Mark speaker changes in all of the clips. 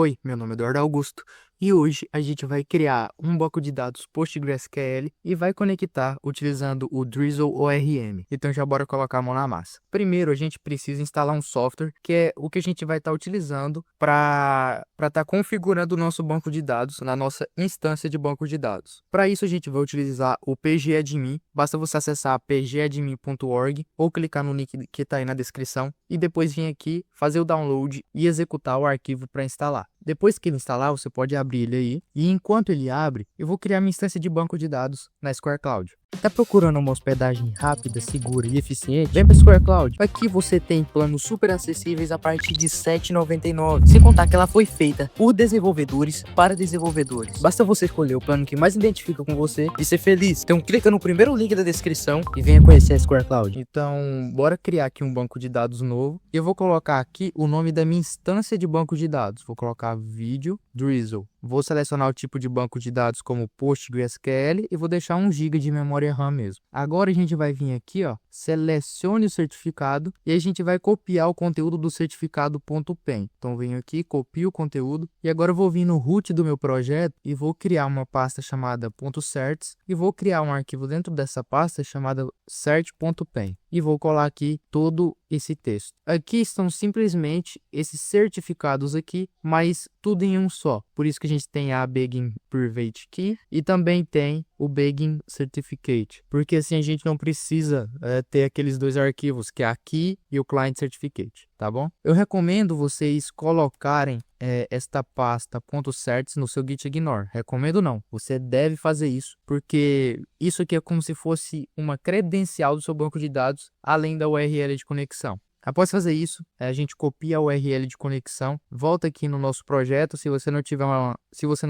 Speaker 1: Oi, meu nome é Eduardo Augusto e hoje a gente vai criar um banco de dados PostgreSQL e vai conectar utilizando o Drizzle ORM. Então já bora colocar a mão na massa. Primeiro a gente precisa instalar um software que é o que a gente vai estar utilizando para estar configurando o nosso banco de dados na nossa instância de banco de dados. Para isso a gente vai utilizar o pgadmin. Basta você acessar pgadmin.org ou clicar no link que está aí na descrição e depois vir aqui fazer o download e executar o arquivo para instalar. Depois que ele instalar, você pode abrir ele aí e enquanto ele abre, eu vou criar minha instância de banco de dados na Square Cloud. Tá procurando uma hospedagem rápida, segura e eficiente? Vem para Square Cloud. Aqui você tem planos super acessíveis a partir de R$ 7,99. Sem contar que ela foi feita por desenvolvedores para desenvolvedores. Basta você escolher o plano que mais identifica com você e ser feliz. Então clica no primeiro link da descrição e venha conhecer a Square Cloud. Então, bora criar aqui um banco de dados novo. Eu vou colocar aqui o nome da minha instância de banco de dados. Vou colocar vídeo Drizzle. Vou selecionar o tipo de banco de dados como PostgreSQL e vou deixar 1 GB de memória RAM mesmo. Agora a gente vai vir aqui, ó, selecione o certificado e a gente vai copiar o conteúdo do certificado .pen. Então venho aqui, copio o conteúdo e agora eu vou vir no root do meu projeto e vou criar uma pasta chamada .certs e vou criar um arquivo dentro dessa pasta chamada cert.pen e vou colar aqui todo esse texto. Aqui estão simplesmente esses certificados aqui, mas tudo em um só. Por isso que a gente tem a Begin Private Key e também tem o Begin Certificate, porque assim a gente não precisa ter aqueles dois arquivos, que é a Key e o Client Certificate, tá bom? Eu recomendo vocês colocarem esta pasta .certs no seu Git Ignore. Recomendo não, você deve fazer isso, porque isso aqui é como se fosse uma credencial do seu banco de dados, além da URL de conexão. Após fazer isso, a gente copia a URL de conexão, volta aqui no nosso projeto. Se você não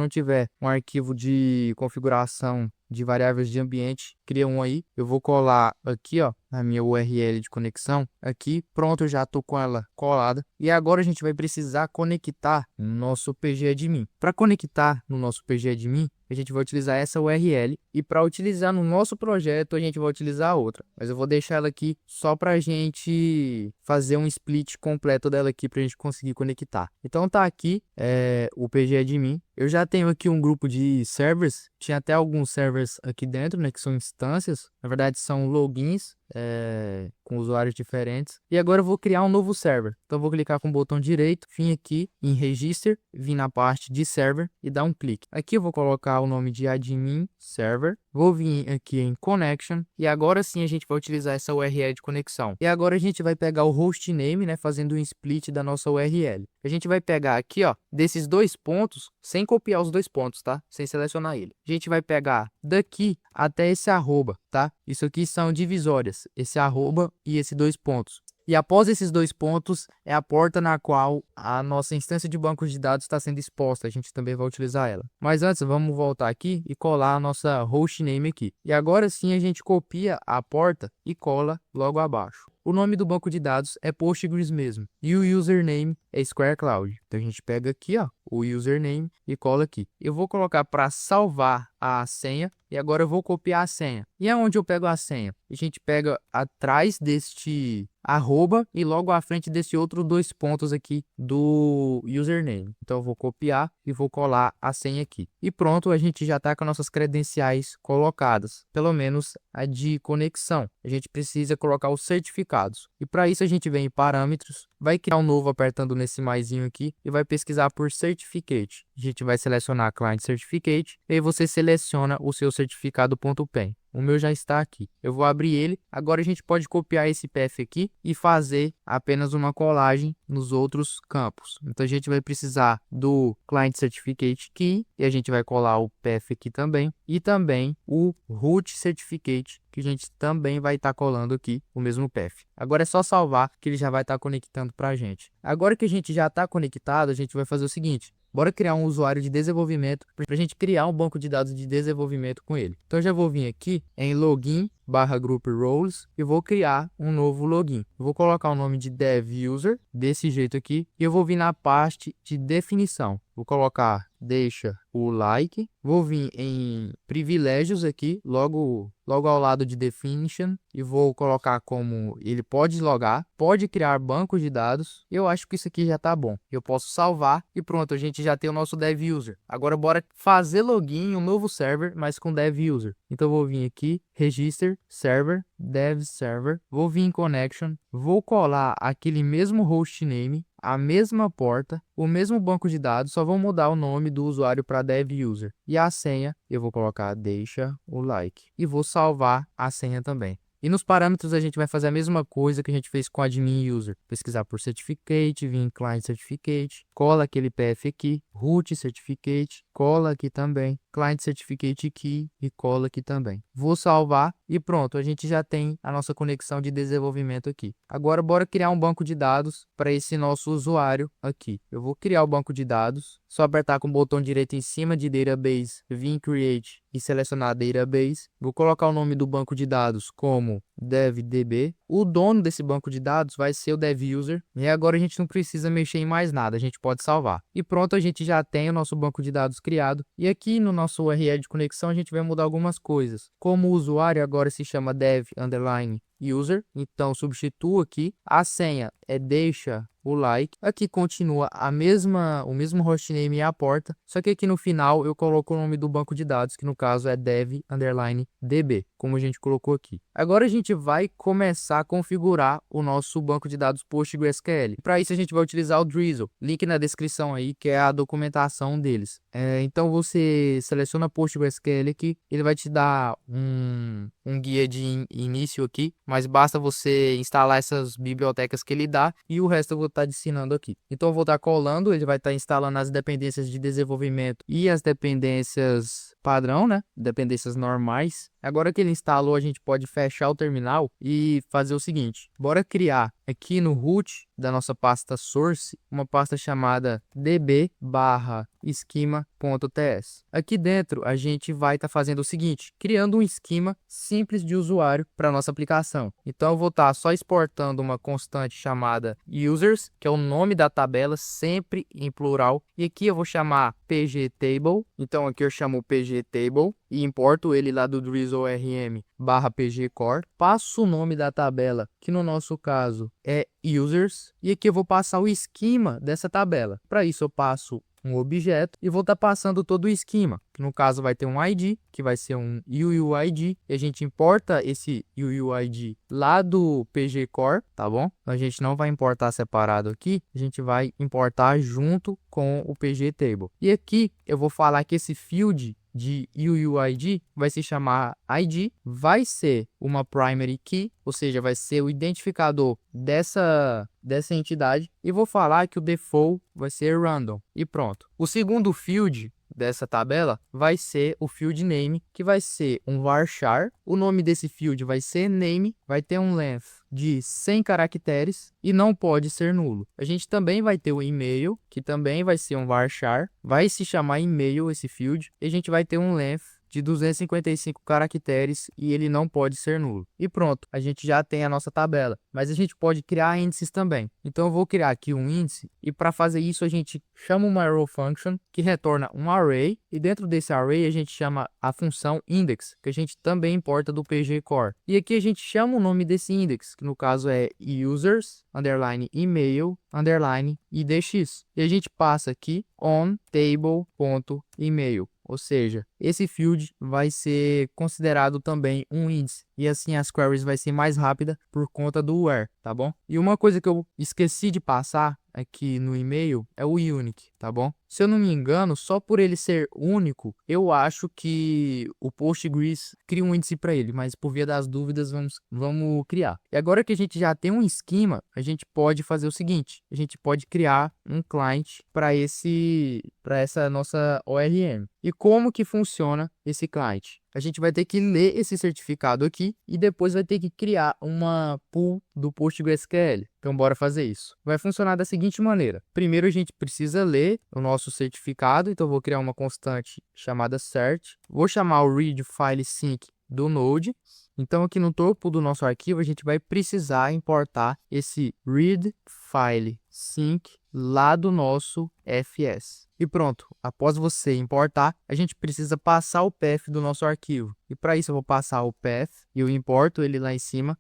Speaker 1: tiver um arquivo de configuração de variáveis de ambiente, cria um aí. Eu vou colar aqui, ó, na minha URL de conexão. Aqui, pronto, eu já tô com ela colada. E agora a gente vai precisar conectar no nosso pgadmin. Para conectar no nosso pgadmin, a gente vai utilizar essa URL e para utilizar no nosso projeto a gente vai utilizar a outra. Mas eu vou deixar ela aqui só para a gente fazer um split completo dela aqui para a gente conseguir conectar. Então tá aqui o pgadmin. Eu já tenho aqui um grupo de servers, tinha até alguns servers aqui dentro, né, que são instâncias, na verdade são logins com usuários diferentes. E agora eu vou criar um novo server. Então eu vou clicar com o botão direito, vim aqui em Register, vim na parte de server e dar um clique. Aqui eu vou colocar o nome de admin server, vou vir aqui em Connection e agora sim a gente vai utilizar essa URL de conexão. E agora a gente vai pegar o hostname, né, fazendo um split da nossa URL. A gente vai pegar aqui, ó, desses dois pontos, sem copiar os dois pontos, tá? Sem selecionar ele. A gente vai pegar daqui até esse arroba, tá? Isso aqui são divisórias, esse arroba e esses dois pontos. E após esses dois pontos é a porta na qual a nossa instância de banco de dados está sendo exposta. A gente também vai utilizar ela. Mas antes, vamos voltar aqui e colar a nossa hostname aqui. E agora sim a gente copia a porta e cola logo abaixo. O nome do banco de dados é Postgres mesmo. E o username é Square Cloud. Então a gente pega aqui, ó, o username e cola aqui. Eu vou colocar para salvar a senha e agora eu vou copiar a senha. E aonde eu pego a senha? A gente pega atrás deste arroba e logo à frente desse outro dois pontos aqui do username. Então eu vou copiar e vou colar a senha aqui. E pronto, a gente já está com nossas credenciais colocadas, pelo menos a de conexão. A gente precisa colocar os certificados. E para isso a gente vem em parâmetros, vai criar um novo apertando nesse maisinho aqui e vai pesquisar por certificate. A gente vai selecionar Client Certificate e aí você seleciona o seu certificado .pen. O meu já está aqui. Eu vou abrir ele. Agora a gente pode copiar esse path aqui e fazer apenas uma colagem nos outros campos. Então a gente vai precisar do Client Certificate Key e a gente vai colar o path aqui também. E também o Root Certificate, que a gente também vai estar colando aqui o mesmo path. Agora é só salvar que ele já vai estar conectando para a gente. Agora que a gente já está conectado, a gente vai fazer o seguinte. Bora criar um usuário de desenvolvimento para a gente criar um banco de dados de desenvolvimento com ele. Então eu já vou vir aqui em Login, /group roles e vou criar um novo login. Vou colocar o nome de dev user desse jeito aqui e eu vou vir na parte de definição. Vou colocar deixa o like, vou vir em privilégios aqui, logo ao lado de definition e vou colocar como ele pode logar, pode criar banco de dados. Eu acho que isso aqui já tá bom. Eu posso salvar e pronto, a gente já tem o nosso dev user. Agora bora fazer login em um novo server, mas com dev user. Então eu vou vir aqui, register server, dev server, vou vir em connection, vou colar aquele mesmo hostname, a mesma porta, o mesmo banco de dados, só vou mudar o nome do usuário para dev user. E a senha, eu vou colocar deixa o like. E vou salvar a senha também. E nos parâmetros a gente vai fazer a mesma coisa que a gente fez com admin user. Pesquisar por certificate, vir em client certificate, cola aquele path aqui, root certificate, cola aqui também, client certificate key e cola aqui também. Vou salvar e pronto, a gente já tem a nossa conexão de desenvolvimento aqui. Agora bora criar um banco de dados para esse nosso usuário aqui. Eu vou criar o banco de dados, só apertar com o botão direito em cima de database, vir em create e selecionar database. Vou colocar o nome do banco de dados como devdb. O dono desse banco de dados vai ser o dev user e agora a gente não precisa mexer em mais nada, a gente pode salvar. E pronto, a gente já tem o nosso banco de dados criado. E aqui no nosso URL de conexão a gente vai mudar algumas coisas. Como o usuário agora se chama dev_user, então substituo aqui. A senha é deixa o like. Aqui continua o mesmo hostname e a porta, só que aqui no final eu coloco o nome do banco de dados, que no caso é dev_db, como a gente colocou aqui. Agora a gente vai começar a configurar o nosso banco de dados PostgreSQL. Para isso a gente vai utilizar o Drizzle, link na descrição aí, que é a documentação deles. Então você seleciona PostgreSQL aqui, ele vai te dar um guia de início aqui, mas basta você instalar essas bibliotecas que ele dá e o resto eu vou estar ensinando aqui. Então eu vou estar colando, ele vai estar instalando as dependências de desenvolvimento e as dependências padrão, né? Dependências normais. Agora que ele instalou, a gente pode fechar o terminal e fazer o seguinte. Bora criar aqui no root da nossa pasta source uma pasta chamada db/schema.ts. Aqui dentro a gente vai estar fazendo o seguinte, criando um esquema simples de usuário para nossa aplicação. Então eu vou estar só exportando uma constante chamada users, que é o nome da tabela, sempre em plural. E aqui eu vou chamar pgtable. Então aqui eu chamo pgtable e importo ele lá do Drizzle rm/pgcore. Passo o nome da tabela, que no nosso caso é users, e aqui eu vou passar o esquema dessa tabela. Para isso eu passo um objeto e vou estar passando todo o esquema, que no caso vai ter um ID, que vai ser um UUID, e a gente importa esse UUID lá do pgcore, tá bom? Então a gente não vai importar separado aqui, a gente vai importar junto com o pgtable. E aqui eu vou falar que esse field de UUID vai se chamar ID, vai ser uma primary key, ou seja, vai ser o identificador dessa entidade, e vou falar que o default vai ser random e pronto. O segundo field dessa tabela vai ser o field name, que vai ser um varchar. O nome desse field vai ser name, vai ter um length de 100 caracteres e não pode ser nulo. A gente também vai ter o e-mail, que também vai ser um varchar, vai se chamar e-mail esse field, e a gente vai ter um length de 255 caracteres e ele não pode ser nulo. E pronto, a gente já tem a nossa tabela, mas a gente pode criar índices também. Então eu vou criar aqui um índice e para fazer isso a gente chama uma arrow function que retorna um array e dentro desse array a gente chama a função index, que a gente também importa do pgcore. E aqui a gente chama o nome desse index, que no caso é users _email _idx. E a gente passa aqui on table.email. Ou seja, esse field vai ser considerado também um índice. E assim as queries vai ser mais rápida por conta do where, tá bom? E uma coisa que eu esqueci de passar aqui no e-mail é o unique, tá bom? Se eu não me engano, só por ele ser único, eu acho que o Postgres cria um índice para ele, mas por via das dúvidas vamos criar. E agora que a gente já tem um esquema, a gente pode fazer o seguinte, a gente pode criar um client para essa nossa ORM. E como que funciona esse client? A gente vai ter que ler esse certificado aqui e depois vai ter que criar uma pool do PostgreSQL. Então, bora fazer isso. Vai funcionar da seguinte maneira. Primeiro, a gente precisa ler o nosso certificado. Então, eu vou criar uma constante chamada cert. Vou chamar o read file sync do Node. Então aqui no topo do nosso arquivo a gente vai precisar importar esse read file sync lá do nosso FS. E pronto, após você importar, a gente precisa passar o path do nosso arquivo. E para isso eu vou passar o path, e eu importo ele lá em cima,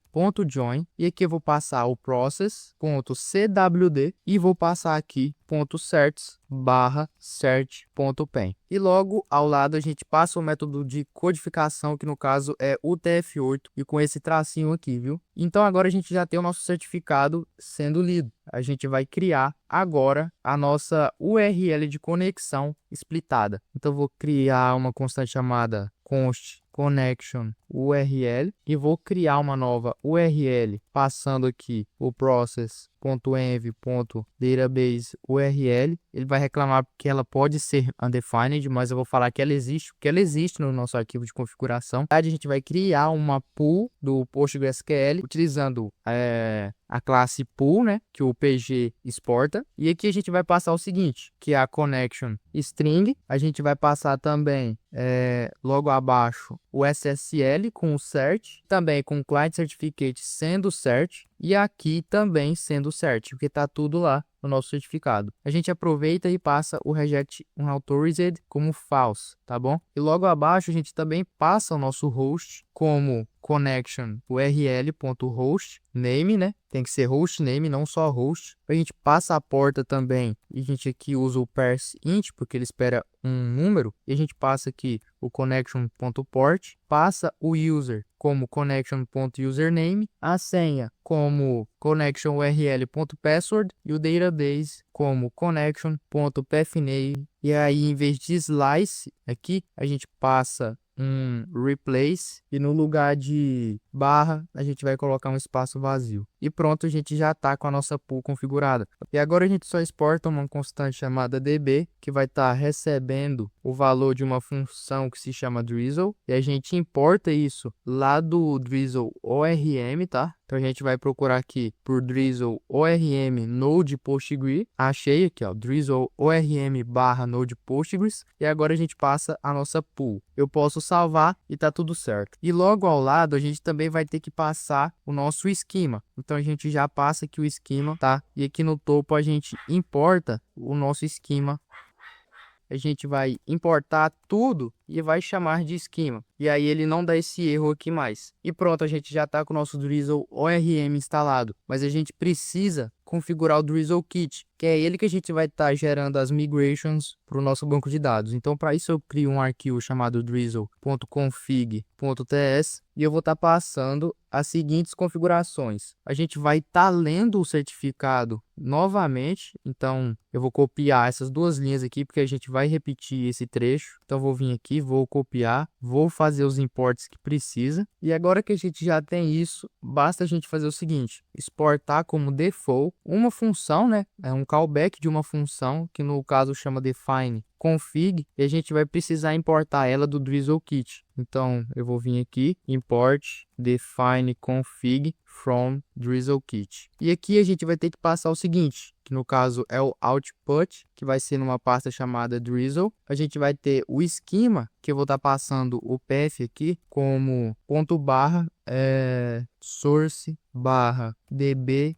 Speaker 1: .join, e aqui eu vou passar o process.cwd, e vou passar aqui .certs/search.pen. E logo ao lado a gente passa o método de codificação, que no caso é o TF8, e com esse tracinho aqui, viu? Então agora a gente já tem o nosso certificado sendo lido. A gente vai criar agora a nossa URL de conexão splitada. Então eu vou criar uma constante chamada const connection URL e vou criar uma nova URL passando aqui o process.env.database URL. Ele vai reclamar que ela pode ser undefined, mas eu vou falar que ela existe, porque ela existe no nosso arquivo de configuração. A gente vai criar uma pool do PostgreSQL utilizando a classe pool, né, que o PG exporta. E aqui a gente vai passar o seguinte, que é a connection string. A gente vai passar também logo abaixo o SSL com o cert, também com o client certificate sendo cert, e aqui também sendo cert, porque está tudo lá no nosso certificado. A gente aproveita e passa o reject unauthorized como false, tá bom? E logo abaixo a gente também passa o nosso host como connection url.host name, né? Tem que ser host name, não só host. A gente passa a porta também, e a gente aqui usa o parse int, porque ele espera um número, e a gente passa aqui o connection.port, passa o user como connection.username, a senha como connection.url.password e o database como connection.pathname. E aí, em vez de slice, aqui a gente passa um replace e no lugar de barra a gente vai colocar um espaço vazio. E pronto, a gente já está com a nossa pool configurada. E agora a gente só exporta uma constante chamada db, que vai estar recebendo o valor de uma função que se chama drizzle, e a gente importa isso lá do drizzle ORM, tá? Então a gente vai procurar aqui por drizzle ORM node Postgres. Achei aqui, ó, drizzle ORM barra node Postgres. E agora a gente passa a nossa pool. Eu posso salvar e tá tudo certo. E logo ao lado a gente também vai ter que passar o nosso esquema. Então a gente já passa aqui o esquema, tá? E aqui no topo a gente importa o nosso esquema. A gente vai importar tudo e vai chamar de esquema. E aí ele não dá esse erro aqui mais. E pronto, a gente já está com o nosso Drizzle ORM instalado. Mas a gente precisa configurar o Drizzle Kit, que é ele que a gente vai estar gerando as migrations para o nosso banco de dados. Então, para isso eu crio um arquivo chamado drizzle.config.ts e eu vou estar passando as seguintes configurações. A gente vai estar lendo o certificado novamente, então eu vou copiar essas duas linhas aqui, porque a gente vai repetir esse trecho. Então, eu vou vir aqui, vou copiar, vou fazer os imports que precisa. E agora que a gente já tem isso, basta a gente fazer o seguinte, exportar como default uma função, né? É um callback de uma função, que no caso chama define config, e a gente vai precisar importar ela do Drizzle Kit. Então, eu vou vir aqui, import define config from Drizzle Kit. E aqui a gente vai ter que passar o seguinte, que no caso é o output, que vai ser numa pasta chamada Drizzle. A gente vai ter o esquema, que eu vou estar passando o path aqui, como source db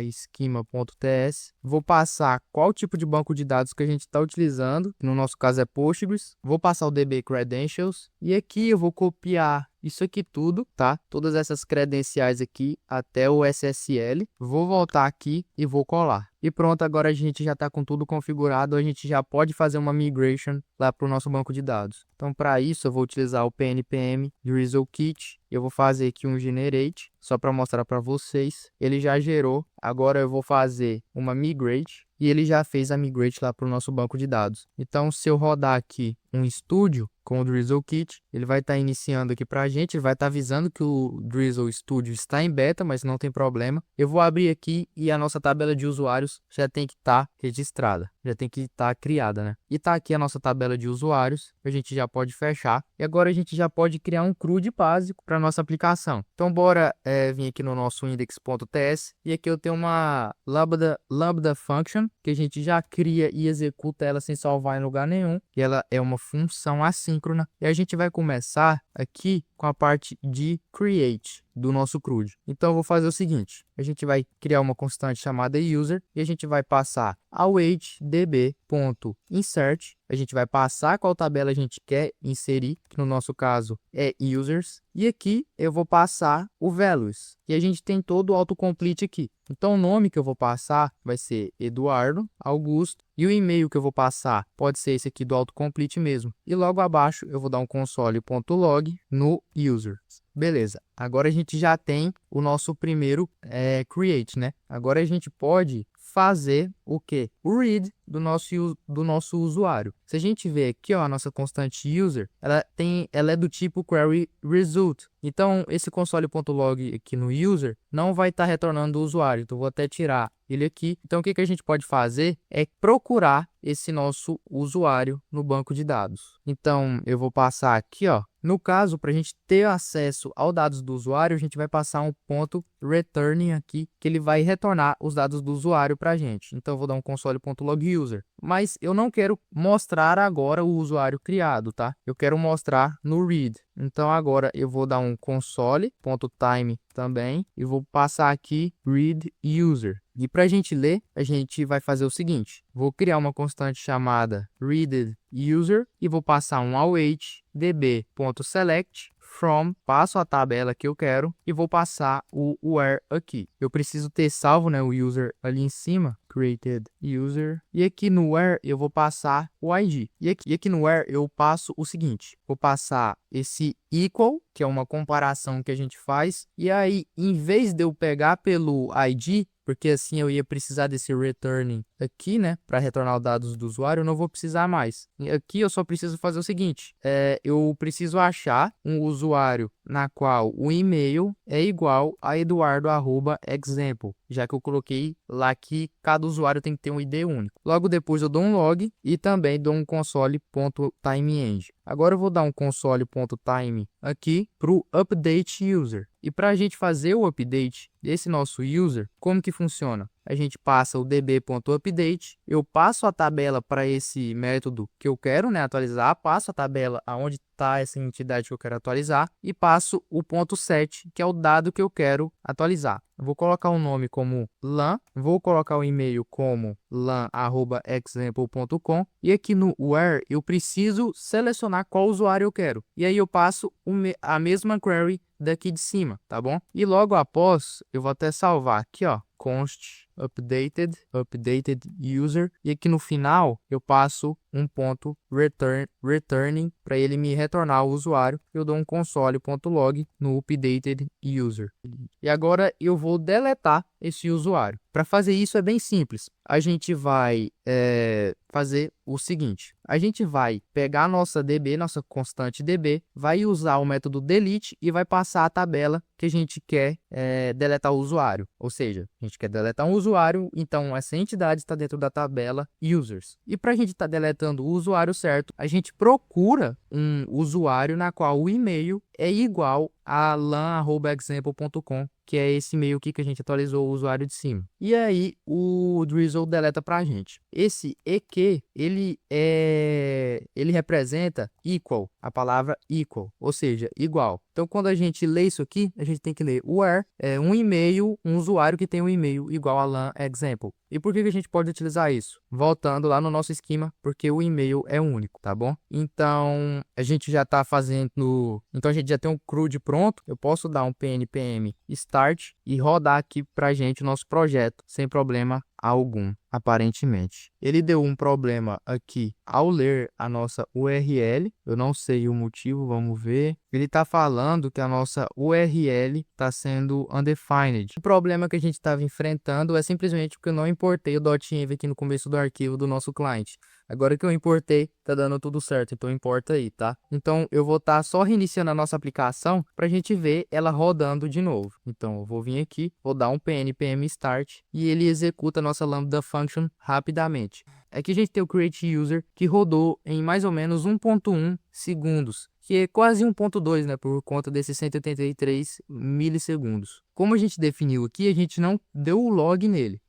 Speaker 1: esquema.ts. Vou passar qual tipo de banco de dados que a gente está utilizando, no nosso caso é Postgres. Vou passar o db credentials e aqui eu vou copiar isso aqui tudo, tá? Todas essas credenciais aqui até o SSL. Vou voltar aqui e vou colar. E pronto, agora a gente já está com tudo configurado, a gente já pode fazer uma migration lá para o nosso banco de dados. Então, para isso, eu vou utilizar o pnpm Drizzle Kit. Eu vou fazer aqui um generate, só para mostrar para vocês. Ele já gerou, agora eu vou fazer uma migrate. E ele já fez a migrate lá para o nosso banco de dados. Então, se eu rodar aqui um Studio com o Drizzle Kit, ele vai estar iniciando aqui para a gente, ele vai estar avisando que o Drizzle Studio está em beta, mas não tem problema. Eu vou abrir aqui e a nossa tabela de usuários já tem que estar registrada, já tem que estar criada, né? E tá aqui a nossa tabela de usuários, a gente já pode fechar. E agora a gente já pode criar um CRUD básico para nossa aplicação. Então, bora vir aqui no nosso index.ts e aqui eu tenho uma lambda function, que a gente já cria e executa ela sem salvar em lugar nenhum. E ela é uma função assíncrona. E a gente vai começar aqui com a parte de create do nosso CRUD. Então, eu vou fazer o seguinte, a gente vai criar uma constante chamada user e a gente vai passar await db.insert, a gente vai passar qual tabela a gente quer inserir, que no nosso caso é users, e aqui eu vou passar o values, e a gente tem todo o autocomplete aqui. Então, o nome que eu vou passar vai ser Eduardo Augusto, e o e-mail que eu vou passar pode ser esse aqui do autocomplete mesmo. E logo abaixo eu vou dar um console.log no user. Beleza, agora a gente já tem o nosso primeiro create, né? Agora a gente pode fazer o quê? O read do nosso usuário. Se a gente ver aqui, ó, a nossa constante user, ela é do tipo query result. Então, esse console.log aqui no user não vai estar retornando o usuário. Então, eu vou até tirar ele aqui. Então, o que a gente pode fazer é procurar esse nosso usuário no banco de dados. Então, eu vou passar aqui, ó. No caso, para a gente ter acesso aos dados do usuário, a gente vai passar um ponto returning aqui, que ele vai retornar os dados do usuário para a gente. Então, eu vou dar um console.log user. Mas eu não quero mostrar agora o usuário criado, tá? Eu quero mostrar no read. Então, agora eu vou dar um console.time também e vou passar aqui read user. E para a gente ler, a gente vai fazer o seguinte. Vou criar uma constante chamada readed user e vou passar um await db.select from, passo a tabela que eu quero e vou passar o where aqui. Eu preciso ter salvo, né, o user ali em cima, created user, e aqui no where eu vou passar o ID. E aqui no where eu passo o seguinte, vou passar esse equal, que é uma comparação que a gente faz, e aí, em vez de eu pegar pelo ID, porque assim eu ia precisar desse returning aqui, né, para retornar os dados do usuário, eu não vou precisar mais. E aqui eu só preciso fazer o seguinte, eu preciso achar um usuário na qual o e-mail é igual a eduardo@example, já que eu coloquei lá que cada usuário tem que ter um ID único. Logo depois eu dou um log e também dou um console.timeend. Agora eu vou dar um console.time aqui para o update user. E para a gente fazer o update desse nosso user, como que funciona? A gente passa o db.update, eu passo a tabela para esse método que eu quero, né, atualizar, passo a tabela aonde está essa entidade que eu quero atualizar e passo o ponto set, que é o dado que eu quero atualizar. Eu vou colocar o nome como lan, vou colocar o e-mail como lan@example.com e aqui no where eu preciso selecionar qual usuário eu quero. E aí eu passo a mesma query daqui de cima, tá bom? E logo após, eu vou até salvar aqui, ó, const updated user, e aqui no final eu passo um ponto returning para ele me retornar o usuário. Eu dou um console.log no updated user. E agora eu vou deletar esse usuário. Para fazer isso é bem simples. A gente vai fazer o seguinte. A gente vai pegar a nossa DB, nossa constante DB, vai usar o método delete e vai passar a tabela que a gente quer deletar o usuário. Ou seja, a gente quer deletar um usuário, então essa entidade está dentro da tabela users. E para a gente estar deletando o usuário certo, a gente procura um usuário na qual o e-mail é igual a lan@example.com, que é esse e-mail aqui que a gente atualizou o usuário de cima. E aí o Drizzle deleta para a gente. Esse EQ, ele representa equal, a palavra equal, ou seja, igual. Então, quando a gente lê isso aqui, a gente tem que ler where um e-mail, um usuário que tem um e-mail igual a lan@example. E por que a gente pode utilizar isso? Voltando lá no nosso esquema, porque o e-mail é único, tá bom? Então, a gente já está fazendo... Então, a gente já tem um CRUD pronto. Eu posso dar um pnpm start e rodar aqui para a gente o nosso projeto sem problema algum, aparentemente. Ele deu um problema aqui ao ler a nossa URL. Eu não sei o motivo, vamos ver. Ele está falando que a nossa URL está sendo undefined. O problema que a gente estava enfrentando é simplesmente porque eu não importei o .env aqui no começo do arquivo do nosso cliente. Agora que eu importei, tá dando tudo certo, então importa aí, tá? Então, eu vou estar só reiniciando a nossa aplicação para a gente ver ela rodando de novo. Então, eu vou vir aqui, vou dar um pnpm start e ele executa a nossa Lambda Function rapidamente. Aqui a gente tem o create user que rodou em mais ou menos 1.1 segundos, que é quase 1.2, né, por conta desses 183 milissegundos. Como a gente definiu aqui, a gente não deu o log nele.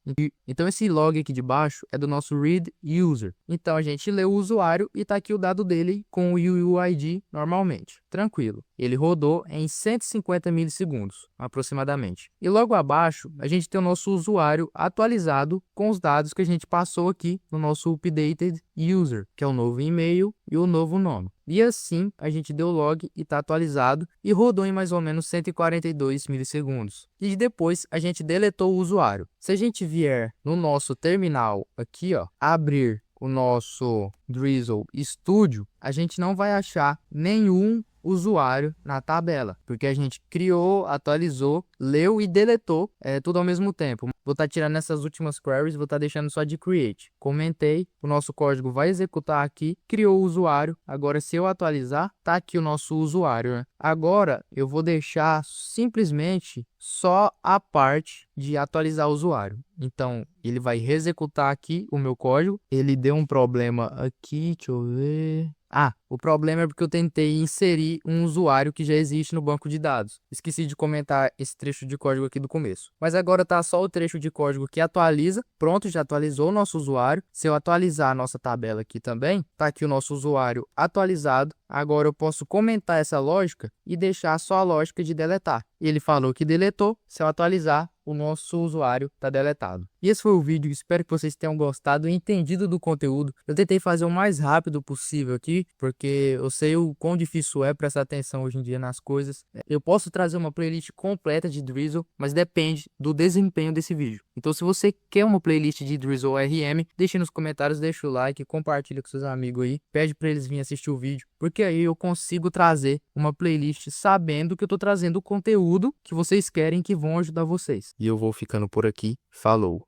Speaker 1: Então, esse log aqui de baixo é do nosso read user. Então, a gente lê o usuário e está aqui o dado dele com o UUID normalmente. Tranquilo. Ele rodou em 150 milissegundos, aproximadamente. E logo abaixo, a gente tem o nosso usuário atualizado com os dados que a gente passou aqui no nosso Updated User, que é o novo e-mail e o novo nome. E assim, a gente deu log e está atualizado e rodou em mais ou menos 142 milissegundos. E depois a gente deletou o usuário. Se a gente vier no nosso terminal aqui, ó, abrir o nosso Drizzle Studio, a gente não vai achar nenhum usuário na tabela, porque a gente criou, atualizou, leu e deletou tudo ao mesmo tempo. Vou estar tirando essas últimas queries, vou estar deixando só de create. Comentei, o nosso código vai executar aqui, criou o usuário. Agora, se eu atualizar, tá aqui o nosso usuário, né? Agora, eu vou deixar simplesmente só a parte de atualizar o usuário. Então, ele vai reexecutar aqui o meu código. Ele deu um problema aqui, deixa eu ver. O problema é porque eu tentei inserir um usuário que já existe no banco de dados. Esqueci de comentar esse trecho de código aqui do começo. Mas agora tá só o trecho de código que atualiza. Pronto, já atualizou o nosso usuário. Se eu atualizar a nossa tabela aqui também, tá aqui o nosso usuário atualizado. Agora eu posso comentar essa lógica e deixar só a lógica de deletar. Ele falou que deletou. Se eu atualizar, o nosso usuário está deletado. E esse foi o vídeo, espero que vocês tenham gostado e entendido do conteúdo. Eu tentei fazer o mais rápido possível aqui, porque eu sei o quão difícil é prestar atenção hoje em dia nas coisas. Eu posso trazer uma playlist completa de Drizzle, mas depende do desempenho desse vídeo. Então se você quer uma playlist de Drizzle RM, deixe nos comentários, deixa o like, compartilha com seus amigos aí, pede para eles virem assistir o vídeo, porque aí eu consigo trazer uma playlist sabendo que eu estou trazendo o conteúdo que vocês querem que vão ajudar vocês. E eu vou ficando por aqui. Falou!